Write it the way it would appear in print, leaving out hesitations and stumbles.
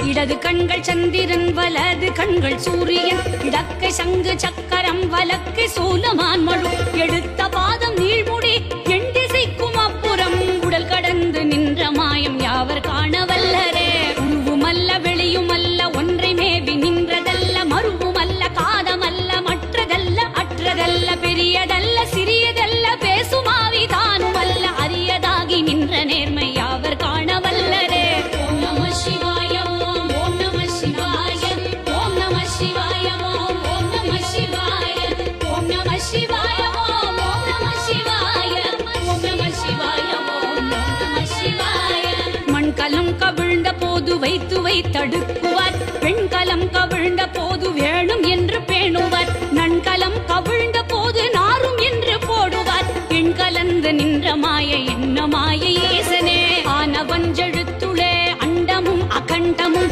இடது கண்கள் சந்திரன் வலது கண்கள் சூரியன் இடக்கை சங்கு சக்கரம் வலக்கை சூலமான் மழு எடுத்த பாதம் நீழ்முடி எண் திசைக்கும் அப்புறம் உடல் கடந்து நின்ற மாயம் யாவர் காணவல்லரே உருவுமல்ல வெளியுமல்ல ஒன்றை மேவி நின்றதல்ல மருவுமல்ல காதமல்ல மற்றதல்ல அற்றதல்ல பெரியதல்ல சிறியதல்ல பேசுமாவி தானுமல்ல அரியதாகி நின்ற நேர்மை யாவர் காணவல்லரே ஓம் நம சிவாய ஓம் ஓம் நம சிவாய ஓம் நம சிவாய ஓம் ஓம் நம சிவாய ஓம் நம சிவாய ஓம் ஓம் நம சிவாய ஓம் நம சிவாய ஓம் ஓம் நம சிவாய மண்கலம் கவிழ்ந்த போது வைத்து வைத்தடுக்குவார் பெண்கலம் கவிழ்ந்த போது வேணும் என்று பேணுவார் நன்கலம் கவிழ்ந்த போது நாரும் என்று போடுவார் எண் கலந்து நின்ற மாய என்ன மாய ஈசனே ஆனவஞ்செழுத்துளே அண்டமும் அகண்டமும்